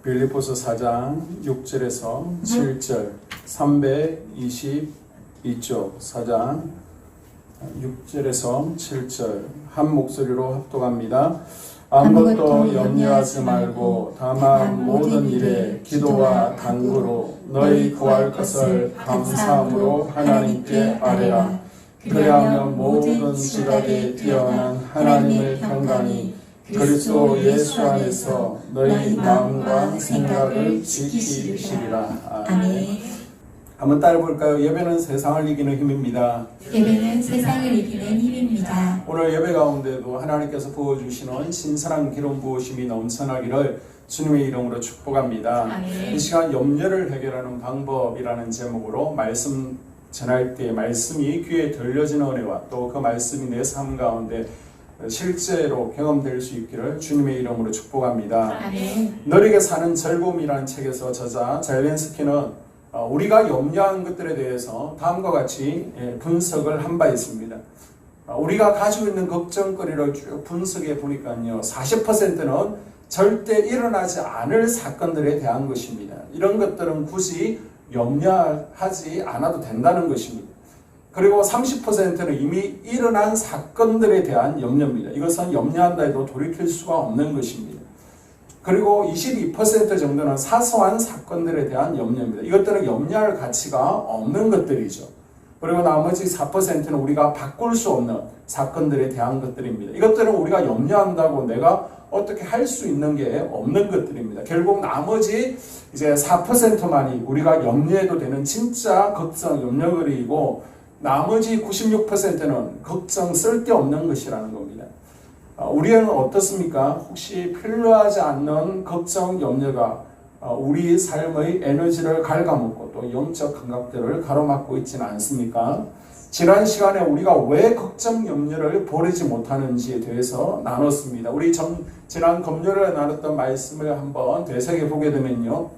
빌립보서 4장 6절에서 7절 322쪽 4장 6절에서 7절 한 목소리로 합독합니다. 아무것도 염려하지 말고 다만 모든 일에 기도와 간구로 너희 구할 것을 감사함으로 하나님께 아뢰라. 그리하면 모든 지각에 뛰어난 하나님의 평강이 그리스도 예수 안에서 너희 마음과 생각을 지키시리라. 아멘. 한번 따라볼까요? 예배는 세상을 이기는 힘입니다. 예배는 세상을 이기는 힘입니다. 오늘 예배 가운데도 하나님께서 부어주시는 신선한 기름 부으심이 넘쳐나기를 주님의 이름으로 축복합니다. 아멘. 이 시간 염려를 해결하는 방법이라는 제목으로 말씀 전할 때 말씀이 귀에 들려지는 은혜와 또 그 말씀이 내 삶 가운데 실제로 경험될 수 있기를 주님의 이름으로 축복합니다. 아멘. 너에게 사는 즐거움이라는 책에서 저자 젤렌스키는 우리가 염려한 것들에 대해서 다음과 같이 분석을 한 바 있습니다. 우리가 가지고 있는 걱정거리를 쭉 분석해 보니까요, 40%는 절대 일어나지 않을 사건들에 대한 것입니다. 이런 것들은 굳이 염려하지 않아도 된다는 것입니다. 그리고 30%는 이미 일어난 사건들에 대한 염려입니다. 이것은 염려한다 해도 돌이킬 수가 없는 것입니다. 그리고 22% 정도는 사소한 사건들에 대한 염려입니다. 이것들은 염려할 가치가 없는 것들이죠. 그리고 나머지 4%는 우리가 바꿀 수 없는 사건들에 대한 것들입니다. 이것들은 우리가 염려한다고 내가 어떻게 할 수 있는 게 없는 것들입니다. 결국 나머지 이제 4%만이 우리가 염려해도 되는 진짜 걱정, 염려거리이고 나머지 96%는 걱정 쓸데없는 것이라는 겁니다. 우리는 어떻습니까? 혹시 필요하지 않는 걱정, 염려가 우리 삶의 에너지를 갉아먹고 또 영적 감각들을 가로막고 있지는 않습니까? 지난 시간에 우리가 왜 걱정, 염려를 버리지 못하는지에 대해서 나눴습니다. 우리 지난 금요일에 나눴던 말씀을 한번 되새겨 보게 되면요,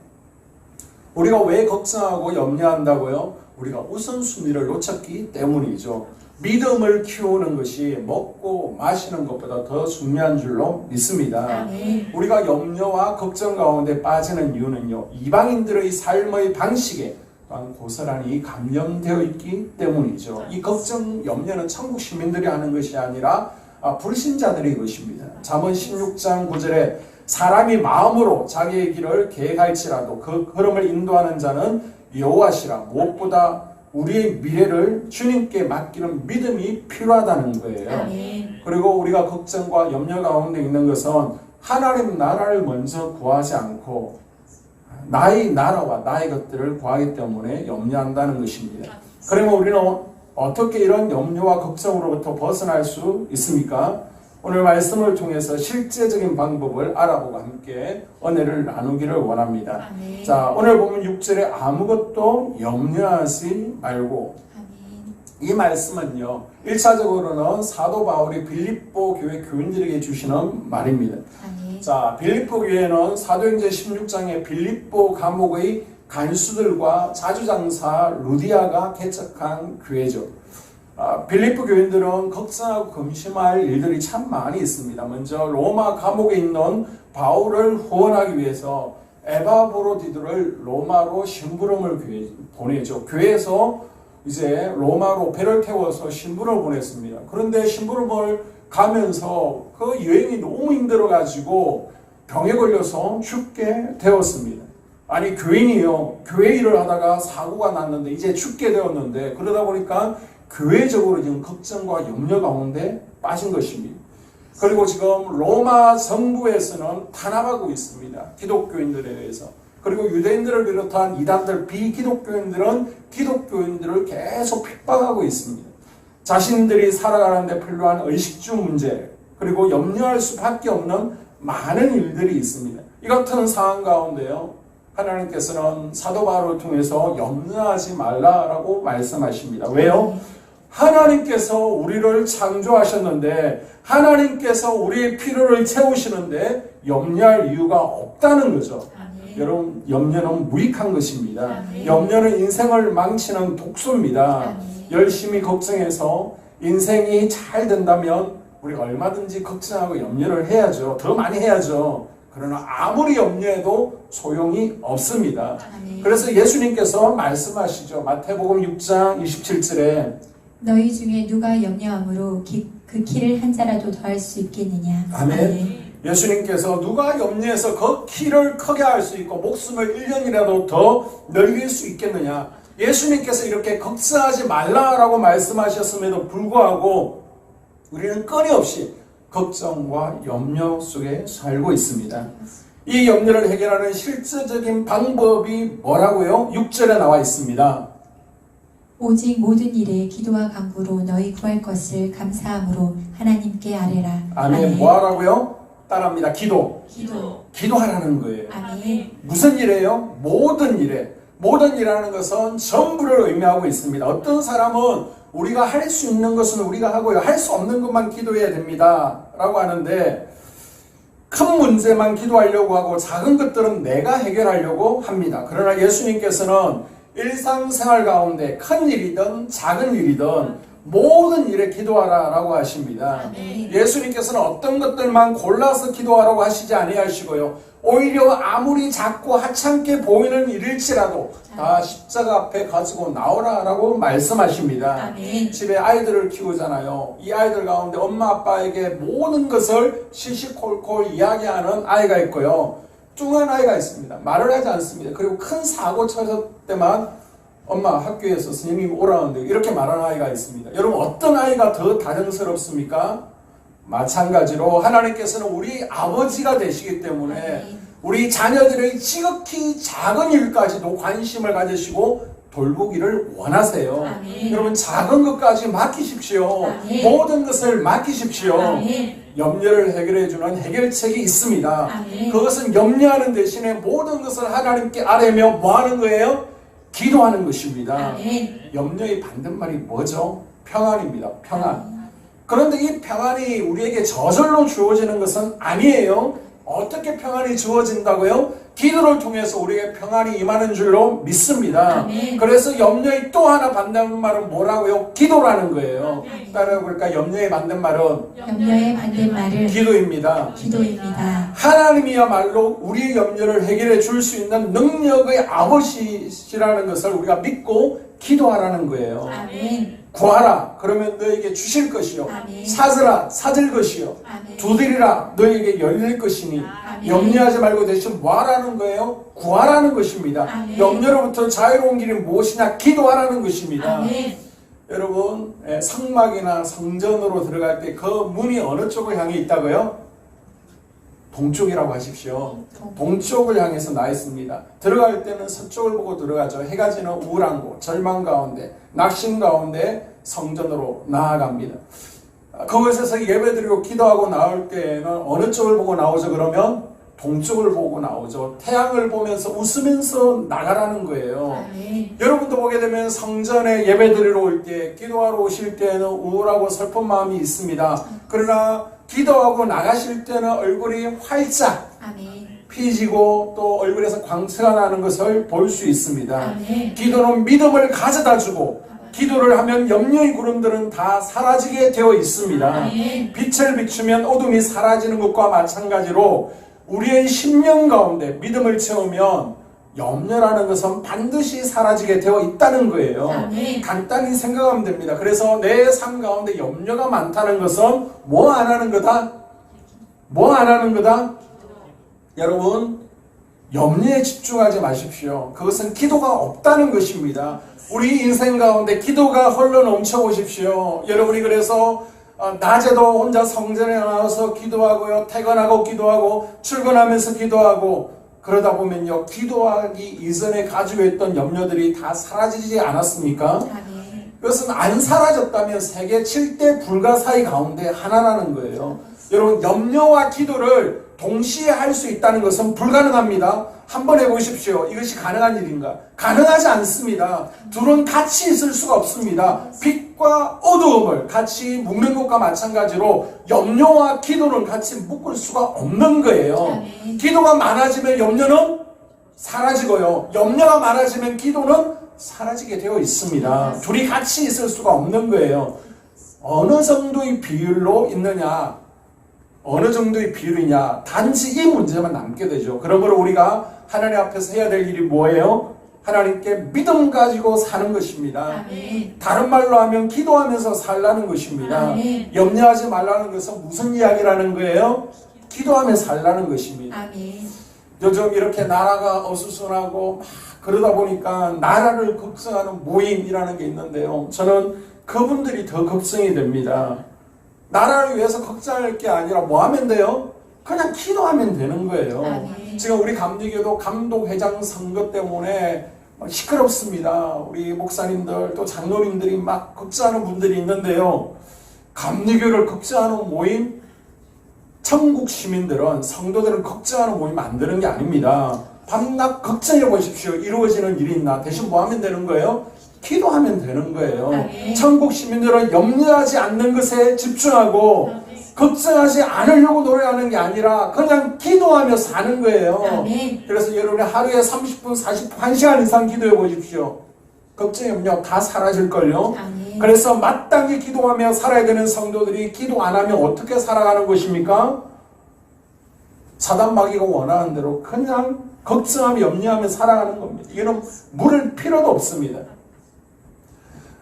우리가 왜 걱정하고 염려한다고요? 우리가 우선순위를 놓쳤기 때문이죠. 믿음을 키우는 것이 먹고 마시는 것보다 더 중요한 줄로 믿습니다. 우리가 염려와 걱정 가운데 빠지는 이유는요, 이방인들의 삶의 방식에 또한 고스란히 감염되어 있기 때문이죠. 이 걱정, 염려는 천국 시민들이 하는 것이 아니라 불신자들의 것입니다. 잠언 16장 9절에 사람이 마음으로 자기의 길을 계획할지라도 그 걸음을 인도하는 자는 여호와시라. 무엇보다 우리의 미래를 주님께 맡기는 믿음이 필요하다는 거예요. 아멘. 그리고 우리가 걱정과 염려 가운데 있는 것은 하나님 나라를 먼저 구하지 않고 나의 나라와 나의 것들을 구하기 때문에 염려한다는 것입니다. 그러면 우리는 어떻게 이런 염려와 걱정으로부터 벗어날 수 있습니까? 오늘 말씀을 통해서 실제적인 방법을 알아보고 함께 은혜를 나누기를 원합니다. 아멘. 자, 오늘 보면 6절에 아무것도 염려하지 말고, 아멘. 이 말씀은요, 1차적으로는 사도 바울이 빌립보 교회 교인들에게 주시는 말입니다. 아멘. 자, 빌립보 교회는 사도행전 16장에 빌립보 감옥의 간수들과 자주장사 루디아가 개척한 교회죠. 빌립보 교인들은 걱정하고 금심할 일들이 참 많이 있습니다. 먼저 로마 감옥에 있는 바울을 후원하기 위해서 에바브로디도를 로마로 심부름을 보내죠. 교회에서 이제 로마로 배를 태워서 심부름을 보냈습니다. 그런데 심부름을 가면서 그 여행이 너무 힘들어가지고 병에 걸려서 죽게 되었습니다. 아니, 교인이요, 교회 일을 하다가 사고가 났는데 이제 죽게 되었는데, 그러다 보니까 교회적으로 지금 걱정과 염려 가운데 빠진 것입니다. 그리고 지금 로마 정부에서는 탄압하고 있습니다. 기독교인들에 대해서. 그리고 유대인들을 비롯한 이단들, 비기독교인들은 기독교인들을 계속 핍박하고 있습니다. 자신들이 살아가는 데 필요한 의식주 문제, 그리고 염려할 수밖에 없는 많은 일들이 있습니다. 이 같은 상황 가운데요, 하나님께서는 사도 바울을 통해서 염려하지 말라라고 말씀하십니다. 왜요? 하나님께서 우리를 창조하셨는데, 하나님께서 우리의 필요를 채우시는데 염려할 이유가 없다는 거죠. 아멘. 여러분, 염려는 무익한 것입니다. 아멘. 염려는 인생을 망치는 독소입니다. 아멘. 열심히 걱정해서 인생이 잘 된다면 우리가 얼마든지 걱정하고 염려를 해야죠. 더 많이 해야죠. 그러나 아무리 염려해도 소용이 없습니다. 아멘. 그래서 예수님께서 말씀하시죠. 마태복음 6장 27절에 너희 중에 누가 염려함으로 그 키를 한 자라도 더할 수 있겠느냐. 아멘. 예수님께서 누가 염려해서 그 키를 크게 할 수 있고 목숨을 1년이라도 더 늘릴 수 있겠느냐. 예수님께서 이렇게 걱정하지 말라라고 말씀하셨음에도 불구하고 우리는 끊임없이 걱정과 염려 속에 살고 있습니다. 이 염려를 해결하는 실질적인 방법이 뭐라고요? 6절에 나와 있습니다. 오직 모든 일에 기도와 간구로 너희 구할 것을 감사함으로 하나님께 아뢰라. 아멘. 뭐하라고요? 따라합니다. 기도. 기도하라는 거예요. 아멘. 무슨 일이에요? 모든 일에. 모든 일이라는 것은 전부를 의미하고 있습니다. 어떤 사람은 우리가 할 수 있는 것은 우리가 하고요. 할 수 없는 것만 기도해야 됩니다. 라고 하는데 큰 문제만 기도하려고 하고 작은 것들은 내가 해결하려고 합니다. 그러나 예수님께서는 일상생활 가운데 큰 일이든 작은 일이든 모든 일에 기도하라 라고 하십니다. 아멘. 예수님께서는 어떤 것들만 골라서 기도하라고 하시지 아니하시고요. 오히려 아무리 작고 하찮게 보이는 일일지라도 다 십자가 앞에 가지고 나오라 라고 말씀하십니다. 아멘. 집에 아이들을 키우잖아요. 이 아이들 가운데 엄마 아빠에게 모든 것을 시시콜콜 이야기하는 아이가 있고요. 뚱한 아이가 있습니다. 말을 하지 않습니다. 그리고 큰 사고 쳤을 때만 엄마 학교에서 선생님이 오라는데 이렇게 말하는 아이가 있습니다. 여러분 어떤 아이가 더 다정스럽습니까? 마찬가지로 하나님께서는 우리 아버지가 되시기 때문에 우리 자녀들의 지극히 작은 일까지도 관심을 가지시고 돌보기를 원하세요. 아멘. 여러분 작은 것까지 맡기십시오. 아멘. 모든 것을 맡기십시오. 아멘. 염려를 해결해주는 해결책이 있습니다. 아멘. 그것은 염려하는 대신에 모든 것을 하나님께 아뢰며 뭐하는 거예요? 기도하는 것입니다. 아멘. 염려의 반대말이 뭐죠? 평안입니다. 평안. 그런데 이 평안이 우리에게 저절로 주어지는 것은 아니에요. 어떻게 평안이 주어진다고요? 기도를 통해서 우리에게 평안이 임하는 줄로 믿습니다. 아멘. 그래서 염려의 또 하나 반대말은 뭐라고요? 기도라는 거예요. 따라해볼까? 염려의 반대말은 염려의 반대말은 기도입니다. 기도입니다. 하나님이야말로 우리의 염려를 해결해 줄 수 있는 능력의 아버지시라는 것을 우리가 믿고 기도하라는 거예요. 아멘. 구하라 그러면 너에게 주실 것이요. 아멘. 찾으라 찾을 것이요. 아멘. 두드리라 너에게 열릴 것이니 아멘. 염려하지 말고 대신 뭐하라는 거예요? 구하라는 것입니다. 아멘. 염려로부터 자유로운 길이 무엇이냐? 기도하라는 것입니다. 아멘. 여러분 성막이나 성전으로 들어갈 때 그 문이 어느 쪽을 향해 있다고요? 동쪽이라고 하십시오. 동쪽을 향해서 나 있습니다. 들어갈 때는 서쪽을 보고 들어가죠. 해가 지는 우울한 곳, 절망 가운데, 낙심 가운데 성전으로 나아갑니다. 그곳에서 예배드리고 기도하고 나올 때에는 어느 쪽을 보고 나오죠? 그러면 동쪽을 보고 나오죠. 태양을 보면서 웃으면서 나가라는 거예요. 아멘. 여러분도 보게 되면 성전에 예배드리러 올 때, 기도하러 오실 때는 우울하고 슬픈 마음이 있습니다. 그러나 기도하고 나가실 때는 얼굴이 활짝 아멘. 피지고 또 얼굴에서 광채가 나는 것을 볼 수 있습니다. 아멘. 기도는 믿음을 가져다 주고 기도를 하면 염려의 구름들은 다 사라지게 되어 있습니다. 아멘. 빛을 비추면 어둠이 사라지는 것과 마찬가지로 우리의 심령 가운데 믿음을 채우면 염려라는 것은 반드시 사라지게 되어 있다는 거예요. 아멘. 간단히 생각하면 됩니다. 그래서 내 삶 가운데 염려가 많다는 것은 뭐 안 하는 거다? 뭐 안 하는 거다? 여러분 염려에 집중하지 마십시오. 그것은 기도가 없다는 것입니다. 우리 인생 가운데 기도가 흘러 넘쳐 보십시오. 여러분이 그래서 낮에도 혼자 성전에 나와서 기도하고요. 퇴근하고 기도하고 출근하면서 기도하고 그러다 보면요. 기도하기 이전에 가지고 있던 염려들이 다 사라지지 않았습니까? 아멘. 그것은 안 사라졌다면 세계 7대 불가사의 가운데 하나라는 거예요. 여러분 염려와 기도를 동시에 할 수 있다는 것은 불가능합니다. 한번 해보십시오. 이것이 가능한 일인가? 가능하지 않습니다. 둘은 같이 있을 수가 없습니다. 빛과 어두움을 같이 묶는 것과 마찬가지로 염려와 기도는 같이 묶을 수가 없는 거예요. 아멘. 기도가 많아지면 염려는 사라지고요. 염려가 많아지면 기도는 사라지게 되어 있습니다. 둘이 같이 있을 수가 없는 거예요. 어느 정도의 비율로 있느냐? 어느 정도의 비율이냐? 단지 이 문제만 남게 되죠. 그러므로 우리가 하나님 앞에서 해야 될 일이 뭐예요? 하나님께 믿음 가지고 사는 것입니다. 아멘. 다른 말로 하면 기도하면서 살라는 것입니다. 아멘. 염려하지 말라는 것은 무슨 이야기라는 거예요? 기도하며 살라는 것입니다. 아멘. 요즘 이렇게 나라가 어수선하고 막 그러다 보니까 나라를 걱정하는 모임이라는 게 있는데요. 저는 그분들이 더 걱정이 됩니다. 나라를 위해서 걱정할 게 아니라 뭐 하면 돼요? 그냥 기도하면 되는 거예요. 아멘. 지금 우리 감리교도 감독회장 선거 때문에 시끄럽습니다. 우리 목사님들 또 장로님들이 막 걱정하는 분들이 있는데요. 감리교를 걱정하는 모임, 천국 시민들은 성도들은 걱정하는 모임 만드는 게 아닙니다. 밤낮 걱정해 보십시오. 이루어지는 일이 있나? 대신 뭐 하면 되는 거예요? 기도하면 되는 거예요. 아멘. 천국 시민들은 염려하지 않는 것에 집중하고 걱정하지 않으려고 노력하는 게 아니라 그냥 기도하며 사는 거예요. 아멘. 그래서 여러분이 하루에 30분, 40분, 1시간 이상 기도해 보십시오. 걱정, 염려 다 사라질걸요. 아멘. 그래서 마땅히 기도하며 살아야 되는 성도들이 기도 안 하면 어떻게 살아가는 것입니까? 사단 마귀가 원하는 대로 그냥 걱정하며 염려하며 살아가는 겁니다. 이거는 물을 필요도 없습니다.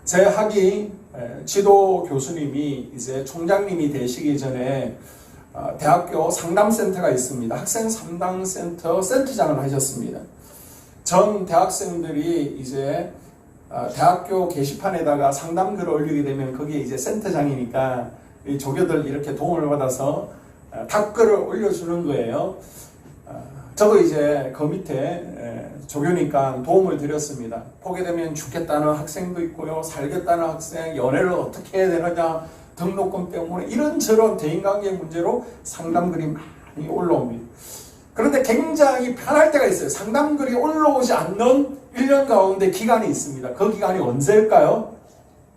제 학이 지도 교수님이 이제 총장님이 되시기 전에 대학교 상담센터가 있습니다. 학생 상담센터 센터장을 하셨습니다. 전 대학생들이 이제 대학교 게시판에다가 상담글을 올리게 되면 거기에 이제 센터장이니까 이 조교들 이렇게 도움을 받아서 답글을 올려주는 거예요. 저도 이제 그 밑에 조교니까 도움을 드렸습니다. 보게 되면 죽겠다는 학생도 있고요. 살겠다는 학생, 연애를 어떻게 해야 되느냐, 등록금 때문에 이런저런 대인관계 문제로 상담글이 많이 올라옵니다. 그런데 굉장히 편할 때가 있어요. 상담글이 올라오지 않는 1년 가운데 기간이 있습니다. 그 기간이 언제일까요?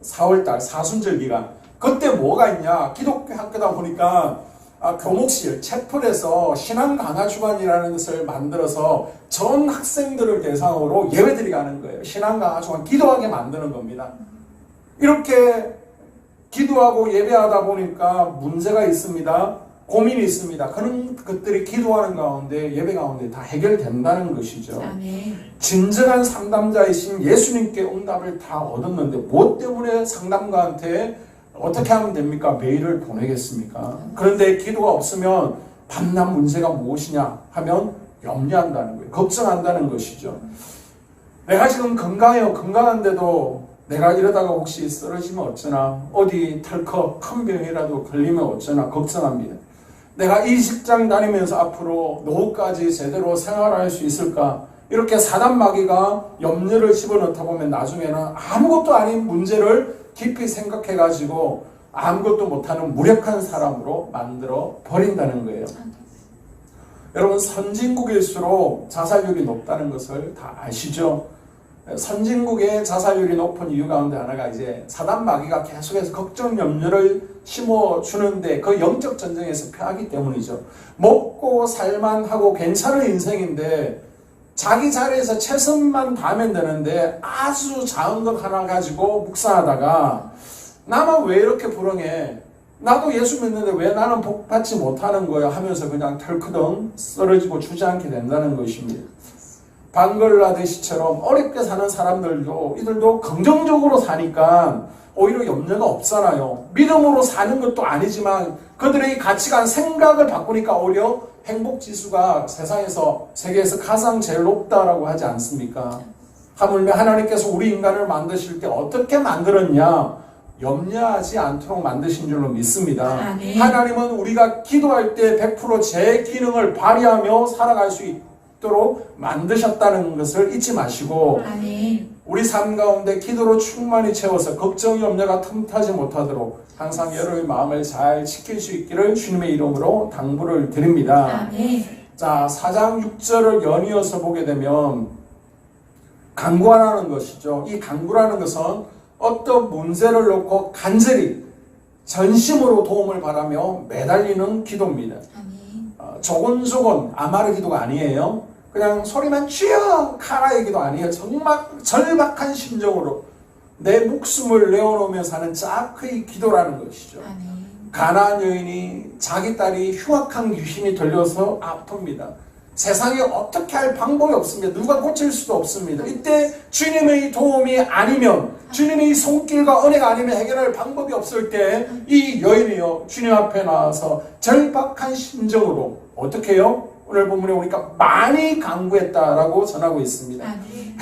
4월달 사순절 기간. 그때 뭐가 있냐? 기독교 학교다 보니까 교목실, 채플에서 신앙 강화 주간이라는 것을 만들어서 전 학생들을 대상으로 예배드리게 하는 거예요. 신앙 강화 주간 기도하게 만드는 겁니다. 이렇게 기도하고 예배하다 보니까 문제가 있습니다. 고민이 있습니다. 그런 것들이 기도하는 가운데, 예배 가운데 다 해결된다는 것이죠. 아멘. 진정한 상담자이신 예수님께 응답을 다 얻었는데 뭐 때문에 상담가한테 어떻게 하면 됩니까? 메일을 보내겠습니까? 그런데 기도가 없으면 밤낮 문제가 무엇이냐 하면 염려한다는 거예요. 걱정한다는 것이죠. 내가 지금 건강해요. 건강한데도 내가 이러다가 혹시 쓰러지면 어쩌나, 어디 털컥 큰 병이라도 걸리면 어쩌나 걱정합니다. 내가 이 직장 다니면서 앞으로 노후까지 제대로 생활할 수 있을까? 이렇게 사단 마귀가 염려를 집어넣다 보면 나중에는 아무것도 아닌 문제를 깊이 생각해가지고 아무것도 못하는 무력한 사람으로 만들어 버린다는 거예요. 여러분, 선진국일수록 자살률이 높다는 것을 다 아시죠? 선진국의 자살률이 높은 이유 가운데 하나가 이제 사단 마귀가 계속해서 걱정 염려를 심어주는데 그 영적 전쟁에서 패하기 때문이죠. 먹고 살만 하고 괜찮은 인생인데 자기 자리에서 최선만 다하면 되는데 아주 작은 것 하나 가지고 묵상하다가 나만 왜 이렇게 불행해? 나도 예수 믿는데 왜 나는 복 받지 못하는 거야? 하면서 그냥 털크덩 쓰러지고 주저앉게 된다는 것입니다. 방글라데시처럼 어렵게 사는 사람들도 이들도 긍정적으로 사니까 오히려 염려가 없잖아요. 믿음으로 사는 것도 아니지만 그들의 가치관, 생각을 바꾸니까 오히려 행복지수가 세계에서 가장 제일 높다라고 하지 않습니까? 하물며 하나님께서 우리 인간을 만드실 때 어떻게 만들었냐? 염려하지 않도록 만드신 줄로 믿습니다. 아멘. 하나님은 우리가 기도할 때 100% 제 기능을 발휘하며 살아갈 수 있도록 만드셨다는 것을 잊지 마시고 아멘. 우리 삶 가운데 기도로 충만히 채워서 걱정, 염려가 틈타지 못하도록 항상 여러분의 마음을 잘 지킬 수 있기를 주님의 이름으로 당부를 드립니다. 아멘. 자, 4장 6절을 연이어서 보게 되면 간구하라는 것이죠. 이 간구라는 것은 어떤 문제를 놓고 간절히 전심으로 도움을 바라며 매달리는 기도입니다. 아멘. 조곤조곤 아마르 기도가 아니에요. 그냥 소리만 쥐어 카라의 기도 아니에요. 정말 절박한 심정으로 내 목숨을 내어놓으며 사는 짜크의 기도라는 것이죠. 아멘. 가나안 여인이 자기 딸이 흉악한 귀신이 들려서 아픕니다. 세상에 어떻게 할 방법이 없습니다. 누가 고칠 수도 없습니다. 이때 주님의 도움이 아니면, 주님의 손길과 은혜가 아니면 해결할 방법이 없을 때 이 여인이요, 주님 앞에 나와서 절박한 심정으로 어떻게 해요? 오늘 본문에 보니까 많이 간구했다라고 전하고 있습니다.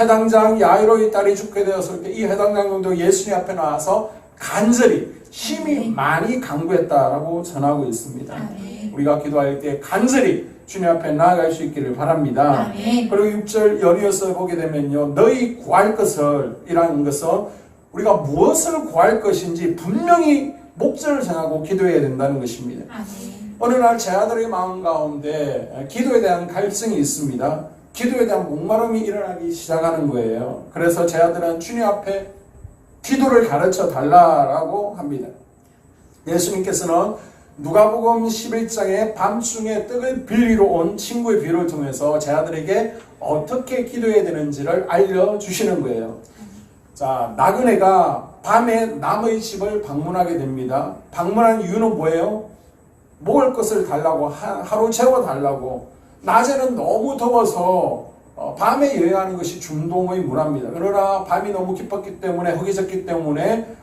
해당장 야이로의 딸이 죽게 되었을 때 이 해당장도 예수님 앞에 나와서 간절히 심히 많이 간구했다라고 전하고 있습니다. 우리가 기도할 때 간절히 주님 앞에 나아갈 수 있기를 바랍니다. 그리고 6절 연이어서 보게 되면요, 너희 구할 것을 이라는 것은 우리가 무엇을 구할 것인지 분명히 목적을 정하고 기도해야 된다는 것입니다. 어느 날 제 아들의 마음 가운데 기도에 대한 갈증이 있습니다. 기도에 대한 목마름이 일어나기 시작하는 거예요. 그래서 제 아들은 주님 앞에 기도를 가르쳐 달라라고 합니다. 예수님께서는 누가복음 11장에 밤중에 떡을 빌리러 온 친구의 비유를 통해서 제 아들에게 어떻게 기도해야 되는지를 알려주시는 거예요. 자, 나그네가 밤에 남의 집을 방문하게 됩니다. 방문한 이유는 뭐예요? 먹을 것을 달라고, 하루 채워달라고. 낮에는 너무 더워서 밤에 여행하는 것이 중동의 문화입니다. 그러나 밤이 너무 깊었기 때문에, 허기졌기 때문에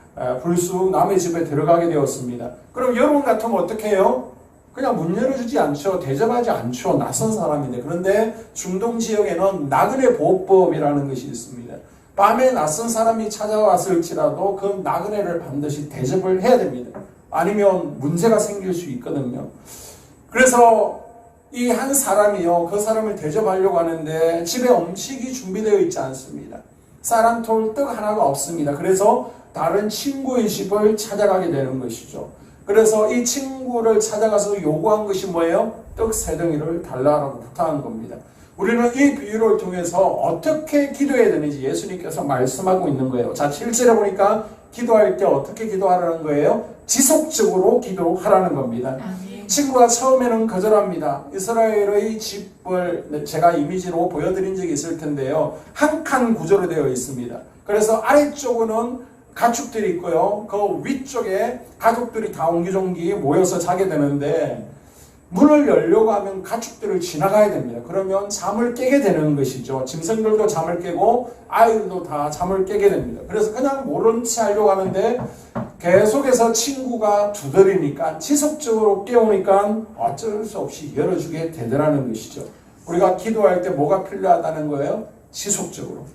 불쑥 남의 집에 들어가게 되었습니다. 그럼 여러분 같으면 어떻게 해요? 그냥 문 열어주지 않죠. 대접하지 않죠. 낯선 사람인데. 그런데 중동 지역에는 나그네 보호법이라는 것이 있습니다. 밤에 낯선 사람이 찾아왔을지라도 그 나그네를 반드시 대접을 해야 됩니다. 아니면 문제가 생길 수 있거든요. 그래서 이 한 사람이요, 그 사람을 대접하려고 하는데 집에 음식이 준비되어 있지 않습니다. 쌀1톨 떡 하나가 없습니다. 그래서 다른 친구의 집을 찾아가게 되는 것이죠. 그래서 이 친구를 찾아가서 요구한 것이 뭐예요? 떡 3덩이를 달라고 부탁한 겁니다. 우리는 이 비유를 통해서 어떻게 기도해야 되는지 예수님께서 말씀하고 있는 거예요. 자, 7절에 보니까 기도할 때 어떻게 기도하라는 거예요? 지속적으로 기도하라는 겁니다. 친구가 처음에는 거절합니다. 이스라엘의 집을 제가 이미지로 보여드린 적이 있을 텐데요. 한 칸 구조로 되어 있습니다. 그래서 아래쪽은 가축들이 있고요. 그 위쪽에 가족들이 다 옹기종기 모여서 자게 되는데 문을 열려고 하면 가축들을 지나가야 됩니다. 그러면 잠을 깨게 되는 것이죠. 짐승들도 잠을 깨고 아이들도 다 잠을 깨게 됩니다. 그래서 그냥 모른 채 하려고 하는데 계속해서 친구가 두드리니까 지속적으로 깨우니까 어쩔 수 없이 열어주게 되더라는 것이죠. 우리가 기도할 때 뭐가 필요하다는 거예요? 지속적으로.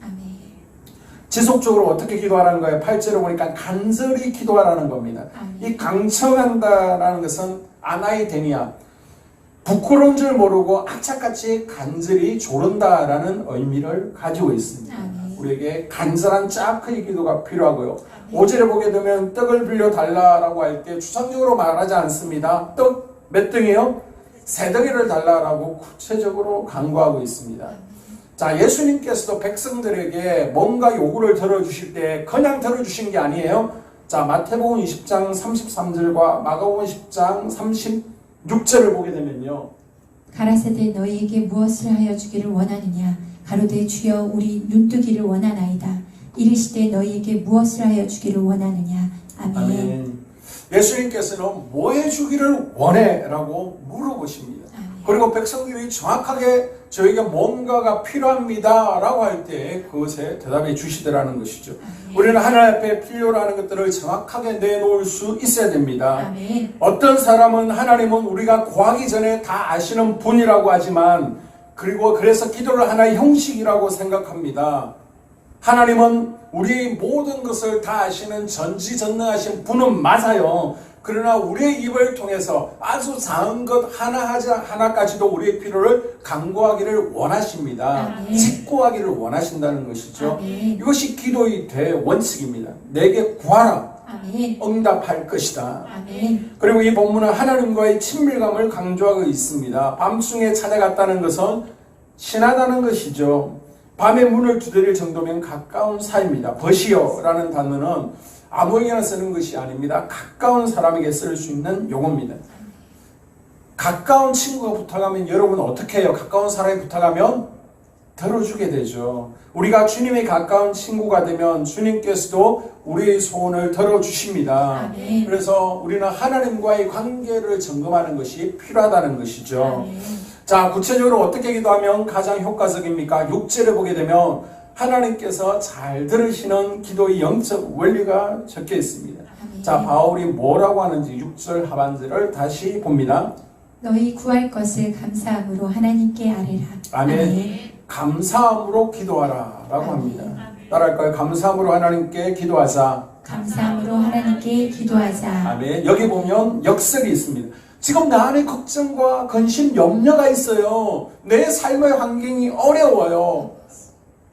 지속적으로 어떻게 기도하라는 거예요? 8절에 보니까 간절히 기도하라는 겁니다. 이 강청한다라는 것은 아나이데미아, 부끄러운 줄 모르고 악착같이 간절히 조른다라는 의미를 가지고 있습니다. 우리에게 간절한 짝의 기도가 필요하고요. 5절에 보게 되면 떡을 빌려 달라라고 할 때 추상적으로 말하지 않습니다. 떡 몇 덩이요? 3덩이를 달라라고 구체적으로 간구하고 있습니다. 자, 예수님께서도 백성들에게 뭔가 요구를 들어주실 때 그냥 들어주신 게 아니에요. 자, 마태복음 20장 33절과 마가복음 10장 36절을 보게 되면요. 가라사대 너희에게 무엇을 하여 주기를 원하느냐? 가로되 주여 우리 눈뜨기를 원하나이다. 이르시되 너희에게 무엇을 하여 주기를 원하느냐? 아멘. 아멘. 예수님께서는 뭐 해주기를 원해? 라고 물어보십니다. 그리고 백성들이 정확하게 저에게 뭔가가 필요합니다 라고 할 때 그것에 대답해 주시더라는 것이죠. 우리는 하나님 앞에 필요로 하는 것들을 정확하게 내놓을 수 있어야 됩니다. 어떤 사람은 하나님은 우리가 구하기 전에 다 아시는 분이라고 하지만 그리고 그래서 기도를 하나의 형식이라고 생각합니다. 하나님은 우리의 모든 것을 다 아시는 전지전능하신 분은 맞아요. 그러나 우리의 입을 통해서 아주 작은 것 하나까지도 우리의 필요를 간구하기를 원하십니다. 직구하기를 원하신다는 것이죠. 이것이 기도의 대원칙입니다. 내게 구하라. 응답할 것이다. 그리고 이 본문은 하나님과의 친밀감을 강조하고 있습니다. 밤중에 찾아갔다는 것은 친하다는 것이죠. 밤에 문을 두드릴 정도면 가까운 사이입니다. 버시어라는 단어는 아무에게나 쓰는 것이 아닙니다. 가까운 사람에게 쓸 수 있는 용어입니다. 가까운 친구가 부탁하면 여러분 어떻게 해요? 가까운 사람이 부탁하면 들어주게 되죠. 우리가 주님에 가까운 친구가 되면 주님께서도 우리의 소원을 들어주십니다. 아멘. 그래서 우리는 하나님과의 관계를 점검하는 것이 필요하다는 것이죠. 아멘. 자, 구체적으로 어떻게 기도하면 가장 효과적입니까? 6절에 보게 되면 하나님께서 잘 들으시는 기도의 영적 원리가 적혀 있습니다. 아멘. 자, 바울이 뭐라고 하는지 6절 하반절을 다시 봅니다. 너희 구할 것을 감사함으로 하나님께 아뢰라. 아멘. 감사함으로 기도하라 라고 합니다. 따라할까요? 감사함으로 하나님께 기도하자. 감사함으로 하나님께 기도하자. 아멘. 여기 보면 역설이 있습니다. 지금 나 안에 걱정과 근심, 염려가 있어요. 내 삶의 환경이 어려워요.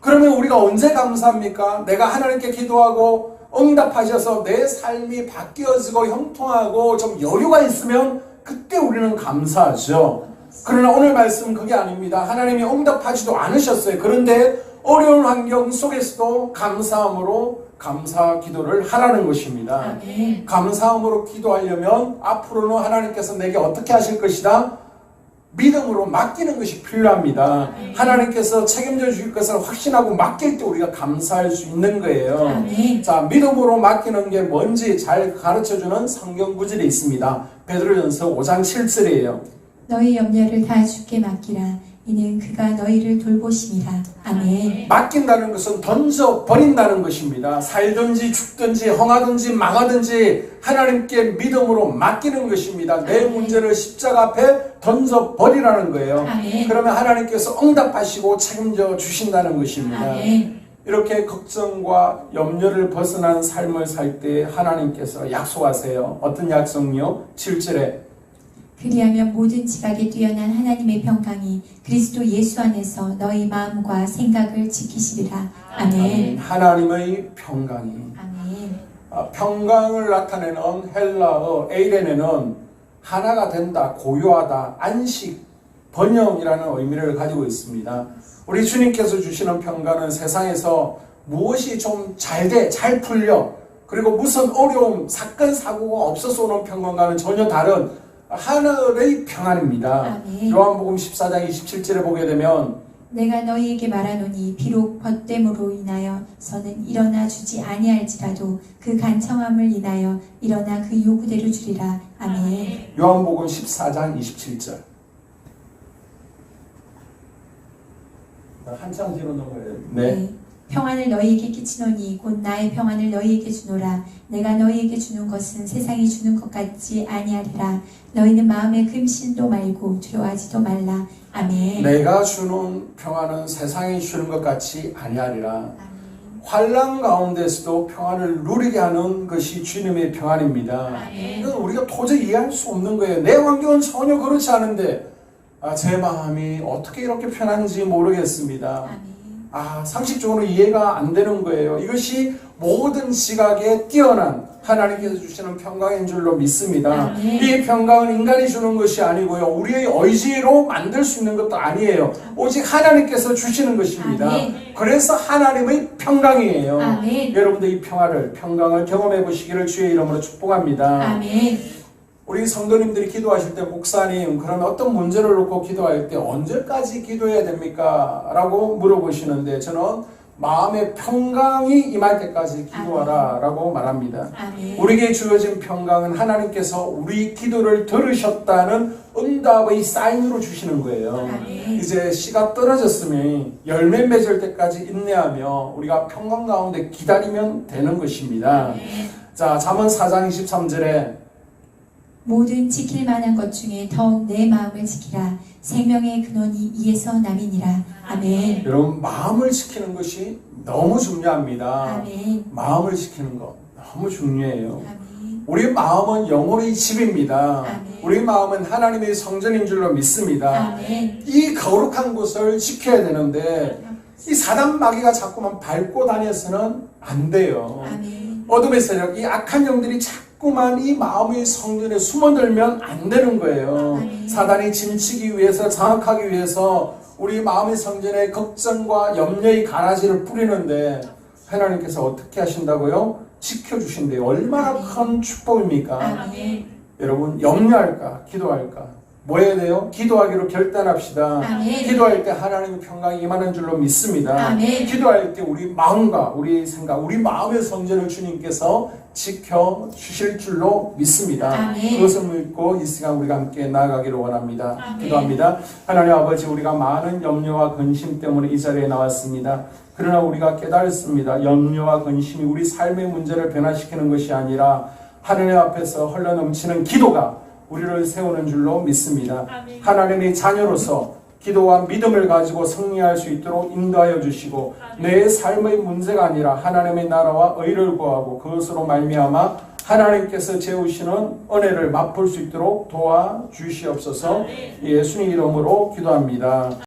그러면 우리가 언제 감사합니까? 내가 하나님께 기도하고 응답하셔서 내 삶이 바뀌어지고 형통하고 좀 여유가 있으면 그때 우리는 감사하죠. 그러나 오늘 말씀은 그게 아닙니다. 하나님이 응답하지도 않으셨어요. 그런데 어려운 환경 속에서도 감사함으로 감사 기도를 하라는 것입니다. 아멘. 감사함으로 기도하려면 앞으로는 하나님께서 내게 어떻게 하실 것이다? 믿음으로 맡기는 것이 필요합니다. 하나님께서 책임져 주실 것을 확신하고 맡길 때 우리가 감사할 수 있는 거예요. 아멘. 자, 믿음으로 맡기는 게 뭔지 잘 가르쳐주는 성경 구절이 있습니다. 베드로전서 5장 7절이에요. 너희 염려를 다 주께 맡기라. 이는 그가 너희를 돌보심이라. 아멘. 맡긴다는 것은 던져 버린다는 것입니다. 살든지 죽든지 흥하든지 망하든지 하나님께 믿음으로 맡기는 것입니다. 내 문제를 십자가 앞에 던져 버리라는 거예요. 아멘. 그러면 하나님께서 응답하시고 책임져 주신다는 것입니다. 아멘. 이렇게 걱정과 염려를 벗어난 삶을 살 때 하나님께서 약속하세요. 어떤 약속요? 7절에 그리하면 모든 지각에 뛰어난 하나님의 평강이 그리스도 예수 안에서 너희 마음과 생각을 지키시리라. 아멘. 하나님의 평강이 아멘. 평강을 나타내는 헬라어 에이레네는 하나가 된다, 고요하다, 안식, 번영이라는 의미를 가지고 있습니다. 우리 주님께서 주시는 평강은 세상에서 무엇이 좀 잘 풀려, 그리고 무슨 어려움, 사건, 사고가 없어서 오는 평강과는 전혀 다른 하늘의 평안입니다. 아멘. 요한복음 14장 27절에 보게 되면 내가 너희에게 말하노니 비록 벗됨으로 인하여서는 일어나 주지 아니할지라도 그 간청함을 인하여 일어나 그 요구대로 주리라. 아멘. 요한복음 14장 27절 한참 뒤로 넘어요. 네. 평안을 너희에게 끼치노니 곧 나의 평안을 너희에게 주노라. 내가 너희에게 주는 것은 세상이 주는 것 같지 아니하리라. 너희는 마음에 금신도 말고 두려워하지도 말라. 아멘. 내가 주는 평안은 세상이 주는 것 같이 아니하리라. 환난 가운데서도 평안을 누리게 하는 것이 주님의 평안입니다. 아멘. 이건 우리가 도저히 이해할 수 없는 거예요. 내 환경은 전혀 그렇지 않은데 제 마음이 어떻게 이렇게 편한지 모르겠습니다. 아멘. 상식적으로 이해가 안 되는 거예요. 이것이 모든 지각에 뛰어난 하나님께서 주시는 평강인 줄로 믿습니다. 아멘. 이 평강은 인간이 주는 것이 아니고요. 우리의 의지로 만들 수 있는 것도 아니에요. 오직 하나님께서 주시는 것입니다. 아멘. 그래서 하나님의 평강이에요. 아멘. 여러분들 이 평강을 경험해 보시기를 주의 이름으로 축복합니다. 아멘. 우리 성도님들이 기도하실 때 목사님 그러면 어떤 문제를 놓고 기도할 때 언제까지 기도해야 됩니까? 라고 물어보시는데 저는 마음의 평강이 임할 때까지 기도하라 라고 말합니다. 아멘. 우리에게 주어진 평강은 하나님께서 우리 기도를 들으셨다는 응답의 사인으로 주시는 거예요. 아멘. 이제 씨가 떨어졌으면 열매 맺을 때까지 인내하며 우리가 평강 가운데 기다리면 되는 것입니다. 아멘. 자, 잠언 4장 23절에 모든 지킬 만한 것 중에 더욱 내 마음을 지키라. 생명의 근원이 이에서 남이니라. 아멘. 여러분 마음을 지키는 것이 너무 중요합니다. 아멘. 마음을 지키는 것 너무 중요해요. 아멘. 우리 마음은 영혼의 집입니다. 아멘. 우리 마음은 하나님의 성전인 줄로 믿습니다. 아멘. 이 거룩한 곳을 지켜야 되는데 이 사단 마귀가 자꾸만 밟고 다녀서는 안 돼요. 아멘. 어둠의 세력, 이 악한 영들이 자꾸만 이 마음의 성전에 숨어들면 안 되는 거예요. 아멘. 사단이 짐치기 위해서, 장악하기 위해서 우리 마음의 성전에 걱정과 염려의 가라지를 뿌리는데 하나님께서 어떻게 하신다고요? 지켜주신대요. 얼마나 아멘. 큰 축복입니까? 아멘. 여러분 염려할까? 기도할까? 뭐 해야 돼요? 기도하기로 결단합시다. 아멘. 기도할 때 하나님의 평강이 임하는 줄로 믿습니다. 아멘. 기도할 때 우리 마음과 우리 생각, 우리 마음의 성전을 주님께서 지켜주실 줄로 믿습니다. 아멘. 그것을 믿고 이 시간 우리가 함께 나아가기를 원합니다. 아멘. 기도합니다. 하나님 아버지, 우리가 많은 염려와 근심 때문에 이 자리에 나왔습니다. 그러나 우리가 깨달습니다. 염려와 근심이 우리 삶의 문제를 변화시키는 것이 아니라 하나님 앞에서 흘러넘치는 기도가 우리를 세우는 줄로 믿습니다. 아멘. 하나님의 자녀로서 기도와 믿음을 가지고 승리할 수 있도록 인도하여 주시고 내 삶의 문제가 아니라 하나님의 나라와 의를 구하고 그것으로 말미암아 하나님께서 재우시는 은혜를 맛볼 수 있도록 도와주시옵소서. 예수님 이름으로 기도합니다.